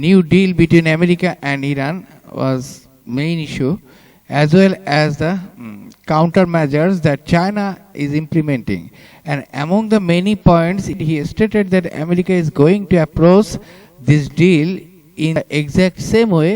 new deal between America and Iran was main issue, as well as the countermeasures that China is implementing. And among the many points, he stated that America is going to approach this deal in the exact same way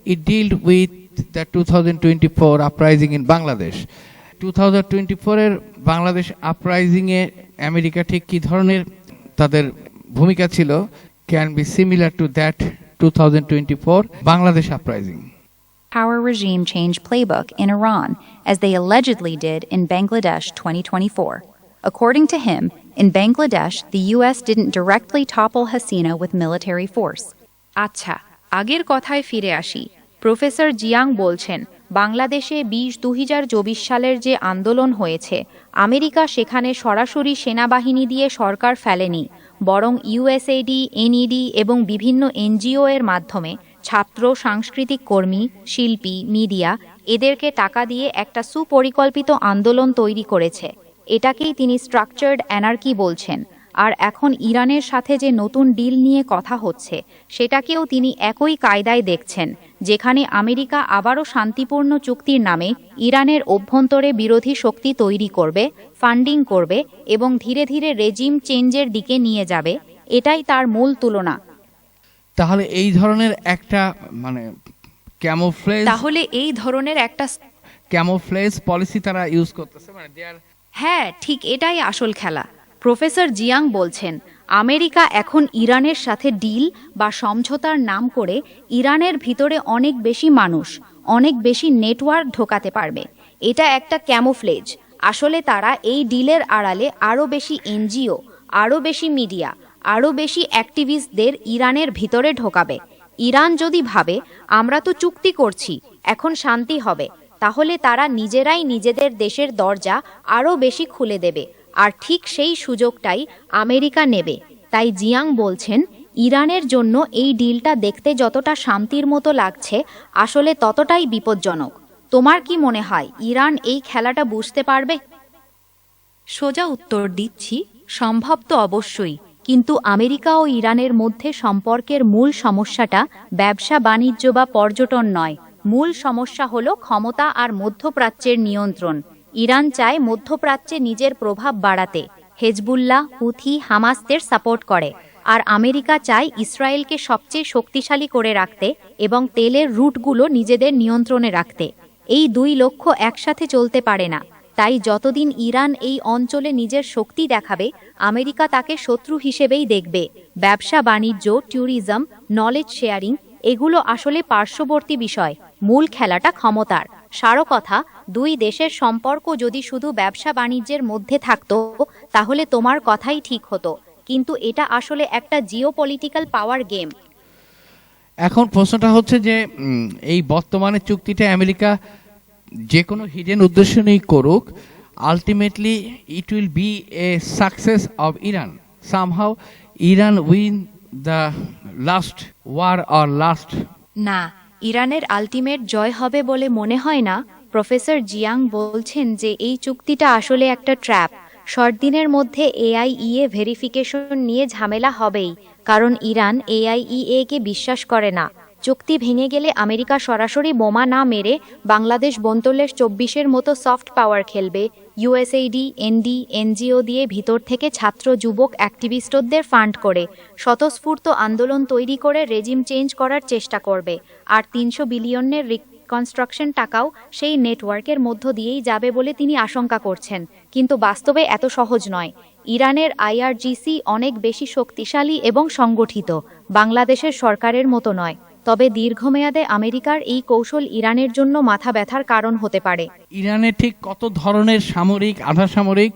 it dealt with the 2024 uprising in Bangladesh. 2024 এর Bangladesh uprising এ America ঠিক কি ধরনের তাদের ভূমিকা ছিল can be similar to that 2024 Bangladesh uprising. Power regime change playbook in Iran, as they allegedly did in Bangladesh 2024. According to him, in Bangladesh, the U.S. didn't directly topple Hasina with military force. আচ্ছা, আগের কথায় ফিরে আসি। Professor Jiang বলছেন, বাংলাদেশে 2024 সালের যে আন্দোলন হয়েছে, আমেরিকা সেখানে সরাসরি সেনাবাহিনী দিয়ে সরকার ফেলেনি, বরং ইউএসএইডি, এনইডি এবং বিভিন্ন এনজিও এর মাধ্যমে ছাত্র, সাংস্কৃতিক কর্মী, শিল্পী, মিডিয়া এদেরকে টাকা দিয়ে একটা সুপরিকল্পিত আন্দোলন তৈরি করেছে। এটাকেই তিনি স্ট্রাকচার্ড অ্যানার্কি বলছেন। আর এখন ইরানের সাথে যে নতুন ডিল নিয়ে কথা হচ্ছে, সেটাকেও তিনি একই কায়দায় দেখছেন, যেখানে আমেরিকা আবারও শান্তিপূর্ণ চুক্তির নামে ইরানের অভ্যন্তরে বিরোধী শক্তি তৈরি করবে, ফান্ডিং করবে এবং ধীরে ধীরে রেজিম চেঞ্জের দিকে নিয়ে যাবে। এটাই তার মূল তুলনা। তাহলে এই ধরনের একটা ক্যামোফ্লেজ পলিসি তারা ইউজ করতেছে, হ্যাঁ, ঠিক এটাই আসল খেলা। প্রফেসর জিয়াং বলছেন, আমেরিকা এখন ইরানের সাথে ডিল বা সমঝোতার নাম করে ইরানের ভিতরে অনেক বেশি মানুষ, অনেক বেশি নেটওয়ার্ক ঢোকাতে পারবে। এটা একটা ক্যামোফ্লেজ। আসলে তারা এই ডিলের আড়ালে আরও বেশি এনজিও, আরও বেশি মিডিয়া, আরও বেশি অ্যাক্টিভিস্টদের ইরানের ভিতরে ঢোকাবে। ইরান যদি ভাবে আমরা তো চুক্তি করছি, এখন শান্তি হবে, তাহলে তারা নিজেরাই নিজেদের দেশের দরজা আরও বেশি খুলে দেবে। আর ঠিক সেই সুযোগটাই আমেরিকা নেবে। তাই জিয়াং বলছেন, ইরানের জন্য এই ডিলটা দেখতে যতটা শান্তির মতো লাগছে, আসলে ততটাই বিপজ্জনক। তোমার কি মনে হয় ইরান এই খেলাটা বুঝতে পারবে? সোজা উত্তর দিচ্ছি, সম্ভব তো অবশ্যই, কিন্তু আমেরিকা ও ইরানের মধ্যে সম্পর্কের মূল সমস্যাটা ব্যবসা বাণিজ্য বা পর্যটন নয়। মূল সমস্যা হলো ক্ষমতা আর মধ্যপ্রাচ্যের নিয়ন্ত্রণ। ইরান চায় মধ্যপ্রাচ্যে নিজের প্রভাব বাড়াতে, হেজবুল্লাহ, হুথি, হামাসদের সাপোর্ট করে। আর আমেরিকা চায় ইসরায়েলকে সবচেয়ে শক্তিশালী করে রাখতে এবং তেলের রুটগুলো নিজেদের নিয়ন্ত্রণে রাখতে। এই দুই লক্ষ্য একসাথে চলতে পারে না। তাই যতদিন ইরান এই অঞ্চলে নিজের শক্তি দেখাবে, আমেরিকা তাকে শত্রু হিসেবেই দেখবে। ব্যবসা বাণিজ্য, ট্যুরিজম, নলেজ শেয়ারিং এগুলো আসলে পার্শ্ববর্তী বিষয়। মূল খেলাটা ক্ষমতার। সারো কথা, দুই দেশের সম্পর্ক যদি শুধু ব্যবসা বাণিজ্যের মধ্যে থাকতো, তাহলে তোমার কথাই ঠিক হতো। কিন্তু এটা আসলে একটা জিওপলিটিক্যাল পাওয়ার গেম। এখন প্রশ্নটা হচ্ছে যে এই বর্তমানে চুক্তিটা আমেরিকা যে কোনো হিডেন উদ্দেশ্য নিয়ে করুক, ultimately it will be a success of Iran. Somehow Iran win the last war or last. না, ইরানের আলটিমেট জয় হবে বলে মনে হয় না। প্রফেসর জিয়াং বলছেন যে এই চুক্তিটা আসলে একটা ট্র্যাপ। শর্ট দিনের মধ্যে এআইইএ ভেরিফিকেশন নিয়ে ঝামেলা হবেই, কারণ ইরান এআইইএ কে বিশ্বাস করে না। চুক্তি ভেঙে গেলে আমেরিকা সরাসরি বোমা না মেরে বাংলাদেশ বন্তলের 24-এর মতো সফট পাওয়ার খেলবে। ইউএসএইডি, এনডি, এনজিও দিয়ে ভিতর থেকে ছাত্র, যুবক, অ্যাক্টিভিস্টদের ফান্ড করে স্বতঃস্ফূর্ত আন্দোলন তৈরি করে রেজিম চেঞ্জ করার চেষ্টা করবে। আর 300 বিলিয়নের রিকনস্ট্রাকশন টাকাও সেই নেটওয়ার্কের মধ্য দিয়েই যাবে বলে তিনি আশঙ্কা করছেন। কিন্তু বাস্তবে এত সহজ নয়। ইরানের আইআরজিসি অনেক বেশি শক্তিশালী এবং সংগঠিত, বাংলাদেশের সরকারের মতো নয়। তবে দীর্ঘমেয়াদে আমেরিকার এই কৌশল ইরানের জন্য মাথা ব্যথার কারণ হতে পারে। ইরানে ঠিক কত ধরনের সামরিক, আধা সামরিক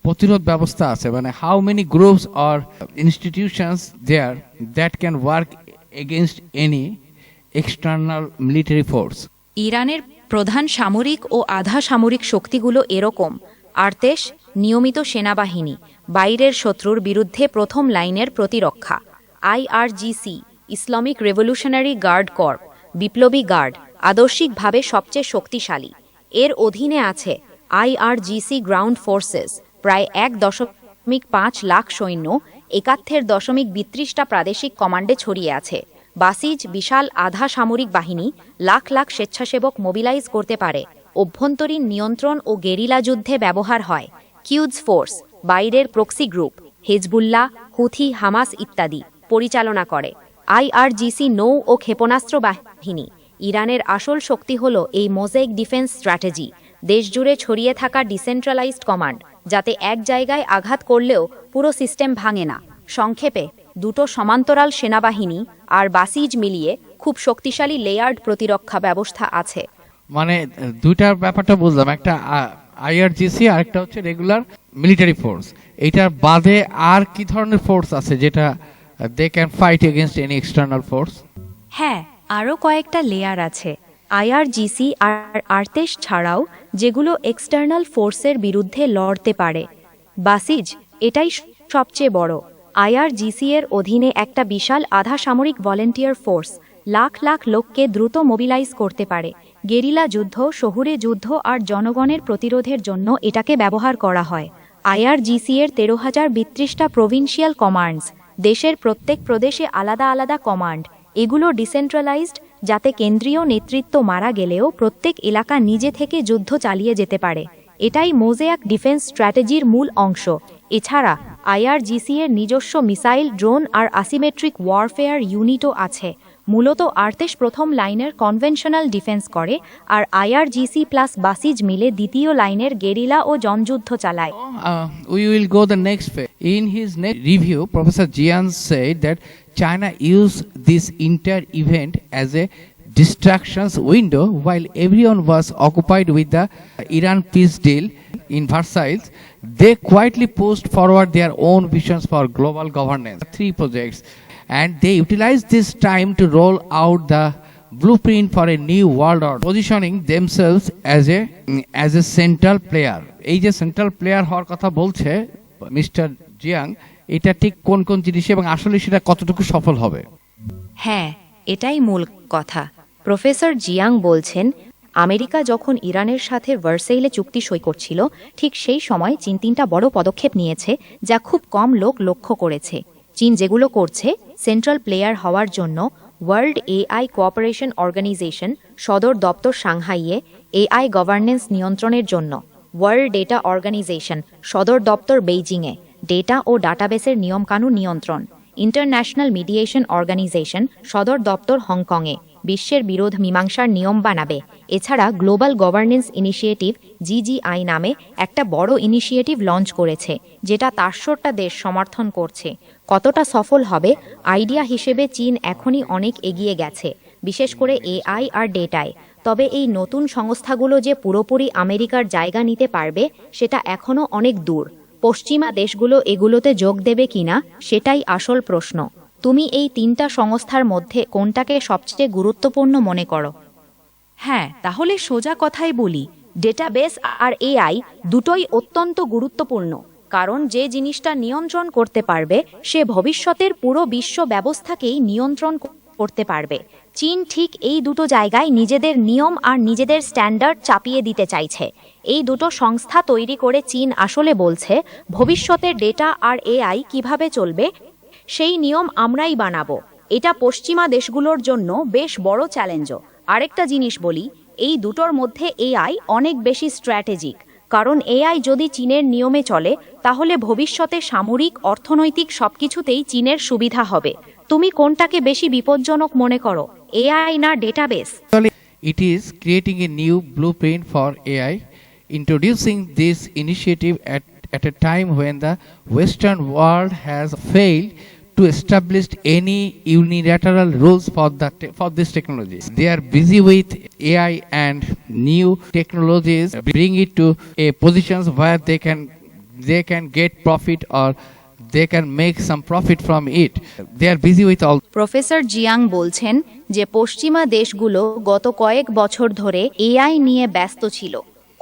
প্রতিরোধ ব্যবস্থা আছে? How many groups or institutions there that can work against any external military force? ইরানের প্রধান সামরিক ও আধা সামরিক শক্তিগুলো এরকম: আর্তেশ, নিয়মিত সেনাবাহিনী, বাইরের শত্রুর বিরুদ্ধে প্রথম লাইনের প্রতিরক্ষা; IRGC, Islamic revolutionary guard corps, বিপ্লবী গার্ড, আদর্শিকভাবে সবচেয়ে শক্তিশালী। এর অধীনে আছে আইআরজিসি গ্রাউন্ড ফোর্সেস, প্রায় 1.5 লাখ সৈন্য, 71.32টা প্রাদেশিক কমান্ডে ছড়িয়ে আছে। বাসিজ বিশাল আধা সামরিক বাহিনী, লাখ লাখ স্বেচ্ছাসেবক মোবিলাইজ করতে পারে। অভ্যন্তরীণ নিয়ন্ত্রণ ও গেরিলা যুদ্ধে ব্যবহার হয়। কিউডস ফোর্স, বাইরের proxy group, Hezbollah, Houthi, Hamas ইত্যাদি পরিচালনা করে। IRGC নৌ ও ক্ষেপণাস্ত্র বাহিনী। ইরানের আসল শক্তি হল এই মোজাইক ডিফেন্স স্ট্র্যাটেজি, দেশজুড়ে ছড়িয়ে থাকা ডিসেন্ট্রালাইজড কমান্ড, যাতে এক জায়গায় আঘাত করলেও পুরো সিস্টেম ভাঙে না। সংক্ষেপে, দুটো সমান্তরাল সেনাবাহিনী আর বাসিজ মিলিয়ে খুব শক্তিশালী লেয়ার্ড প্রতিরক্ষা ব্যবস্থা আছে। মানে দুইটার ব্যাপারটা বুঝলাম, একটা IRGC আর একটা হচ্ছে রেগুলার মিলিটারি ফোর্স। এইটার বাদে আর কি ধরনের ফোর্স আছে যেটা they can fight against any external force? হ্যাঁ, আরও কয়েকটা লেয়ার আছে। IRGC আর আর্তেশ ছাড়াও, যেগুলো এক্সটার্নাল ফোর্সের বিরুদ্ধে লড়তে পারে। বাসিজ এটাই সবচেয়ে বড়। IRGC এর অধীনে একটা বিশাল আধা সামরিক ভলেন্টিয়ার ফোর্স, লাখ লাখ লোককে দ্রুত মোবিলাইজ করতে পারে। গেরিলা যুদ্ধ, শহুরে যুদ্ধ আর জনগণের প্রতিরোধের জন্য এটাকে ব্যবহার করা হয়। IRGC এর 13,032টা প্রভিন্সিয়াল কমান্ডস, দেশের প্রত্যেক প্রদেশে আলাদা আলাদা কমান্ড। এগুলো ডিসেন্ট্রালাইজড, যাতে কেন্দ্রীয় নেতৃত্ব মারা গেলেও প্রত্যেক এলাকা নিজে থেকে যুদ্ধ চালিয়ে যেতে পারে। এটাই মোজাইক ডিফেন্স স্ট্র্যাটেজির মূল অংশ। এছাড়া IRGC এর নিজস্ব মিসাইল, ড্রোন আর আসিমেট্রিক ওয়ারফেয়ার ইউনিটও আছে। মূলত আর্তেশ প্রথম লাইনের কনভেনশনাল ডিফেন্স করে, আর IRGC প্লাস বাসিজ মিলে দ্বিতীয় লাইনের গেরিলা ও জনযুদ্ধ চালায়। We will go the next phase. In his next review, Professor Jiang said that China used this entire event as a distractions window while everyone was occupied with the Iran peace deal in Versailles. They quietly pushed forward their own visions for global governance. 3 projects, and they utilized this time to roll out the blueprint for a new world order, positioning themselves as a central player. এই যে central player হওয়ার কথা বলছে mister Jiang, এটা ঠিক কোন কোন জিনিস এবং আসলে সেটা কতটুকু সফল হবে? হ্যাঁ, এটাই মূল কথা। প্রফেসর জিয়াং বলছেন, আমেরিকা যখন ইরানের সাথে ভার্সাইলে চুক্তি সই করছিল, ঠিক সেই সময় চীন 3টা বড় পদক্ষেপ নিয়েছে, যা খুব কম লোক লক্ষ্য করেছে। চীন যেগুলো করছে, সেন্ট্রাল প্লেয়ার হওয়ার জন্য ওয়ার্ল্ড AI কোঅপারেশন অর্গানাইজেশন সদর দপ্তর সাংহাইয়ে, AI গভর্নেন্স নিয়ন্ত্রণের জন্য ওয়ার্ল্ড ডেটা অর্গানাইজেশন সদর দপ্তর বেইজিংয়ে, ডেটা ও ডাটাবেসের নিয়মকানুন নিয়ন্ত্রণ, ইন্টারন্যাশনাল মিডিয়েশন অর্গানাইজেশন সদর দপ্তর হংকংয়ে বিশ্বের বিরোধ মীমাংসার নিয়ম বানাবে। এছাড়া গ্লোবাল গভর্নেন্স ইনিশিয়েটিভ GGI নামে একটা বড় ইনিশিয়েটিভ লঞ্চ করেছে, যেটা 400টা দেশ সমর্থন করছে। কতটা সফল হবে আইডিয়া হিসেবে চীন এখনই অনেক এগিয়ে গেছে, বিশেষ করে AI আর ডেটায়। তবে এই নতুন সংস্থাগুলো যে পুরোপুরি আমেরিকার জায়গা নিতে পারবে, সেটা এখনও অনেক দূর। পশ্চিমা দেশগুলো এগুলোতে যোগ দেবে কিনা, সেটাই আসল প্রশ্ন। তুমি এই 3টা সংস্থার মধ্যে কোনটাকে সবচেয়ে গুরুত্বপূর্ণ মনে করো? হ্যাঁ, তাহলে সোজা কথাই বলি, ডেটাবেস আর AI দুটোই অত্যন্ত গুরুত্বপূর্ণ। কারণ যে জিনিসটা নিয়ন্ত্রণ করতে পারবে, সে ভবিষ্যতের পুরো বিশ্ব ব্যবস্থাকেই নিয়ন্ত্রণ করতে পারবে। চীন ঠিক এই দুটো জায়গায় নিজেদের নিয়ম আর নিজেদের স্ট্যান্ডার্ড চাপিয়ে দিতে চাইছে। এই দুটো সংস্থা তৈরি করে চীন আসলে বলছে, ভবিষ্যতের ডেটা আর AI কিভাবে চলবে, সেই নিয়ম আমরাই বানাবো। এটা পশ্চিমা দেশগুলোর জন্য বেশ বড় চ্যালেঞ্জও। আরেকটা জিনিস বলি, এই দুটোর মধ্যে AI অনেক বেশি স্ট্র্যাটেজিক। কারণ AI যদি চীনের নিয়মে চলে, তাহলে ভবিষ্যতে সামরিক, অর্থনৈতিক সবকিছুতেই চীনের সুবিধা হবে। তুমি কোনটাকে বেশি বিপজ্জনক মনে করো, AI না database? It is creating a new blueprint for AI, introducing this initiative at a time when the Western world has failed to establish any unilateral rules for this technology. They are busy with AI and new technologies, bring it to a positions where they can get profit or they can make some profit from it. They are busy with all. Professor Jiang বলছেন যে পশ্চিমা দেশগুলো গত কয়েক বছর ধরে AI নিয়ে ব্যস্ত ছিল।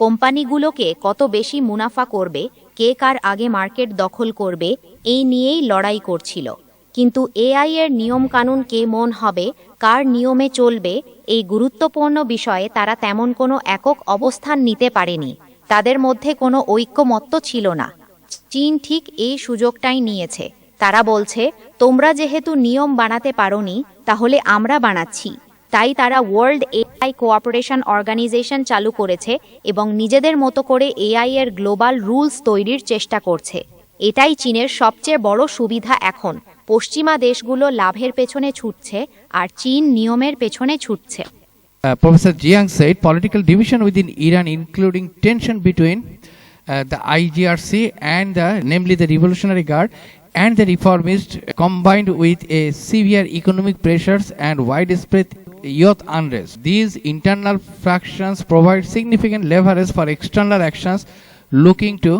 কোম্পানিগুলোকে কত বেশি মুনাফা করবে, কে কার আগে মার্কেট দখল করবে, এই নিয়েই লড়াই করছিল। কিন্তু AI এর নিয়মকানুন কেমন হবে, কার নিয়মে চলবে, এই গুরুত্বপূর্ণ বিষয়ে তারা তেমন কোনো একক অবস্থান নিতে পারেনি। তাদের মধ্যে কোনো ঐক্যমত্য ছিল না। চীন ঠিক এই সুযোগটাই নিয়েছে। তারা বলছে, তোমরা যেহেতু নিয়ম বানাতে পারোনি, তাহলে আমরা বানাচ্ছি। তাই তারা ওয়ার্ল্ড এআই কোঅপারেশন অর্গানাইজেশন চালু করেছে এবং নিজেদের মতো করে এআই এর গ্লোবাল রুলস তৈরির চেষ্টা করছে। এটাই চীনের সবচেয়ে বড় সুবিধা এখন। পশ্চিমা দেশগুলো লাভের পেছনে ছুটছে আর চীন নিয়মের পেছনে ছুটছে। Professor Jiang said political division within Iran, including tension between the IGRC and namely the Revolutionary Guard and the reformists, combined with a severe economic pressures and widespread youth unrest. These internal fractions provide significant leverage for external actions looking to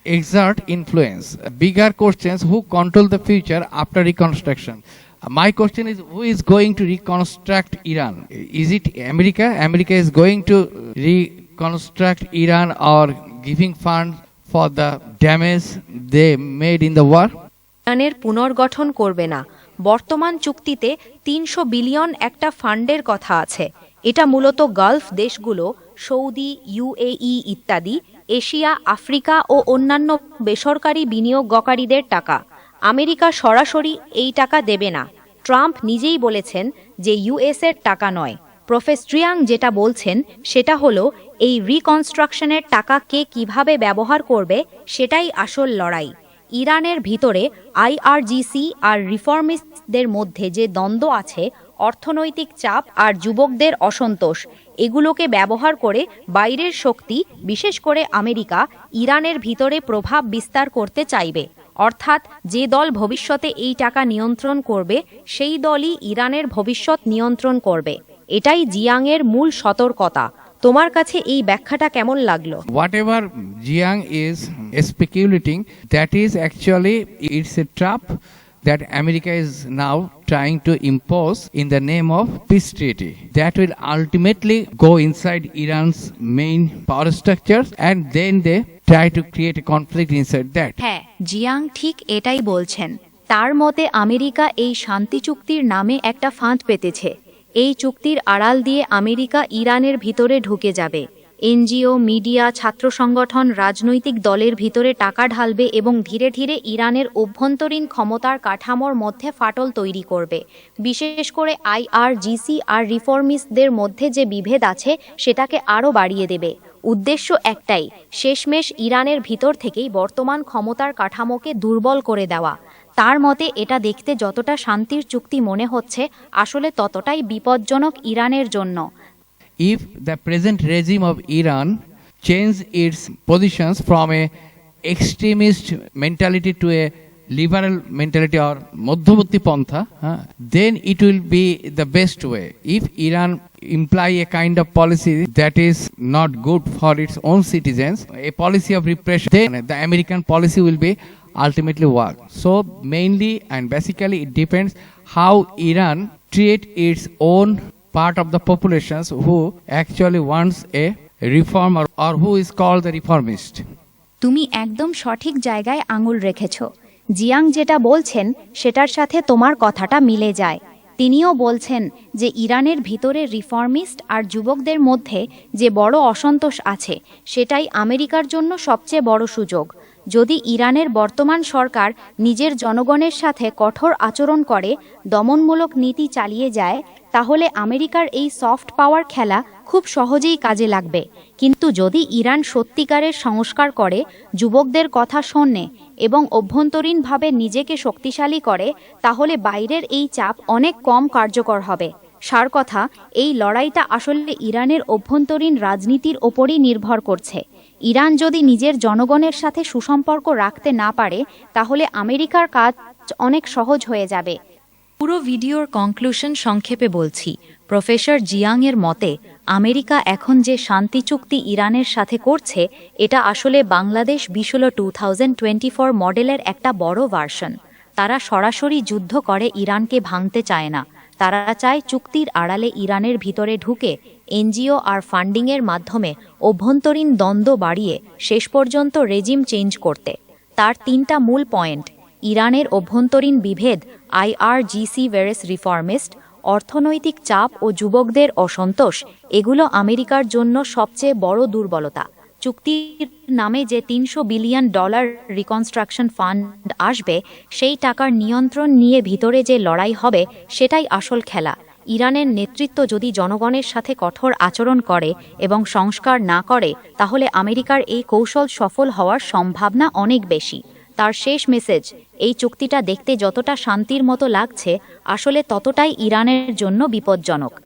exert influence. Bigger questions: who control the future after reconstruction? My question is, who is going to reconstruct Iran? Is it America? America is going to reconstruct Iran or giving funds for the damage they made in the war? ইরানের পুনর্গঠন করবে না। বর্তমান চুক্তিতে ৩০০ billion একটা ফান্ডের কথা আছে। এটা মূলত গালফ দেশগুলো, সৌদি, ইউএই ইত্যাদি এশিয়া, আফ্রিকা ও অন্যান্য বেসরকারি বিনিয়োগকারীদের টাকা। আমেরিকা সরাসরি এই টাকা দেবে না। ট্রাম্প নিজেই বলেছেন যে ইউএস এর টাকা নয়। প্রফেসর জিয়াং যেটা বলছেন সেটা হলো এই রিকনস্ট্রাকশনের টাকা কে কিভাবে ব্যবহার করবে সেটাই আসল লড়াই। ইরানের ভিতরে আইআরজিসি আর রিফর্মিস্টদের মধ্যে যে দ্বন্দ্ব আছে, অর্থনৈতিক চাপ আর যুবকদের অসন্তোষ, এগুলোকে ব্যবহার করে বাইরের শক্তি, বিশেষ করে আমেরিকা, ইরানের ভিতরে প্রভাব বিস্তার করতে চাইবে। অর্থাৎ যে দল ভবিষ্যতে এই টাকা নিয়ন্ত্রণ করবে সেই দলই ইরানের ভবিষ্যৎ নিয়ন্ত্রণ করবে। এটাই জিয়াংয়ের মূল সতর্কতা। তোমার কাছে এই ব্যাখ্যাটা কেমন লাগলো? Whatever Jiang is speculating, that is actually it's a trap that America is now trying to impose in the name of peace treaty that will ultimately go inside Iran's main power structures, and then they try to create a conflict inside that. হ্যাঁ, Jiang ঠিক এটাই বলছেন। তার মতে America এই শান্তি চুক্তির নামে একটা ফাঁদ পেতেছে। এই চুক্তির আড়াল দিয়ে আমেরিকা ইরানের ভিতরে ঢুকে যাবে। এনজিও, মিডিয়া, ছাত্র সংগঠন, রাজনৈতিক দলের ভিতরে টাকা ঢালবে এবং ধীরে ধীরে ইরানের অভ্যন্তরীণ ক্ষমতার কাঠামোর মধ্যে ফাটল তৈরি করবে। বিশেষ করে আইআরজিসি আর রিফর্মিস্টদের মধ্যে যে বিভেদ আছে সেটাকে আরও বাড়িয়ে দেবে। উদ্দেশ্য একটাই, শেষমেশ ইরানের ভিতর থেকেই বর্তমান ক্ষমতার কাঠামোকে দুর্বল করে দেওয়া। তার মতে এটা দেখতে যতটা শান্তির চুক্তি মনে হচ্ছে, আসলে ততটাই বিপজ্জনক ইরানের জন্য। If the present regime of Iran change its positions from a extremist mentality to a liberal mentality or Madhyabatti Pantha, then it will be the best way. If Iran imply a kind of policy that is not good for its own citizens, a policy of repression, then the American policy will be ultimately work. So mainly and basically it depends how Iran treat its own part of the populations who actually wants a reform or who is called the reformist. তুমি একদম সঠিক জায়গায় আঙুল রেখেছ। Jiang যেটা বলছেন সেটার সাথে তোমার কথাটা মিলে যায়। তিনিও বলছেন যে ইরানের ভিতরে রিফর্মিস্ট আর যুবকদের মধ্যে যে বড় অসন্তোষ আছে সেটাই আমেরিকার জন্য সবচেয়ে বড় সুযোগ। যদি ইরানের বর্তমান সরকার নিজের জনগণের সাথে কঠোর আচরণ করে, দমনমূলক নীতি চালিয়ে যায়, তাহলে আমেরিকার এই সফট পাওয়ার খেলা খুব সহজেই কাজে লাগবে। কিন্তু যদি ইরান সত্যিকারের সংস্কার করে, যুবকদের কথা শোনে এবং অভ্যন্তরীণভাবে নিজেকে শক্তিশালী করে, তাহলে বাইরের এই চাপ অনেক কম কার্যকর হবে। সার কথা, এই লড়াইটা আসলে ইরানের অভ্যন্তরীণ রাজনীতির ওপরই নির্ভর করছে। ইরান যদি নিজের জনগণের সাথে সুসম্পর্ক রাখতে না পারে, তাহলে আমেরিকার কাজ অনেক সহজ হয়ে যাবে। পুরো ভিডিওর কনক্লুশন সংক্ষেপে বলছি। প্রফেসর জিয়াং এর মতে আমেরিকা এখন যে শান্তি চুক্তি ইরানের সাথে করছে, এটা আসলে বাংলাদেশ বিশল 2024 মডেলের একটা বড় ভার্সন। তারা সরাসরি যুদ্ধ করে ইরানকে ভাঙতে চায় না। তারা চায় চুক্তির আড়ালে ইরানের ভিতরে ঢুকে এনজিও আর ফান্ডিংয়ের মাধ্যমে অভ্যন্তরীণ দ্বন্দ্ব বাড়িয়ে শেষ পর্যন্ত রেজিম চেঞ্জ করতে। তার তিনটা মূল পয়েন্ট: ইরানের অভ্যন্তরীণ বিভেদ, আইআরজিসি ভার্সেস রিফর্মিস্ট, অর্থনৈতিক চাপ ও যুবকদের অসন্তোষ, এগুলো আমেরিকার জন্য সবচেয়ে বড় দুর্বলতা। চুক্তির নামে যে $300 বিলিয়ন রিকনস্ট্রাকশন ফান্ড আসবে, সেই টাকার নিয়ন্ত্রণ নিয়ে ভিতরে যে লড়াই হবে সেটাই আসল খেলা। ইরানের নেতৃত্ব যদি জনগণের সাথে কঠোর আচরণ করে এবং সংস্কার না করে, তাহলে আমেরিকার এই কৌশল সফল হওয়ার সম্ভাবনা অনেক বেশি। তার শেষ মেসেজ, এই চুক্তিটা দেখতে যতটা শান্তির মতো লাগছে, আসলে ততটাই ইরানের জন্য বিপজ্জনক।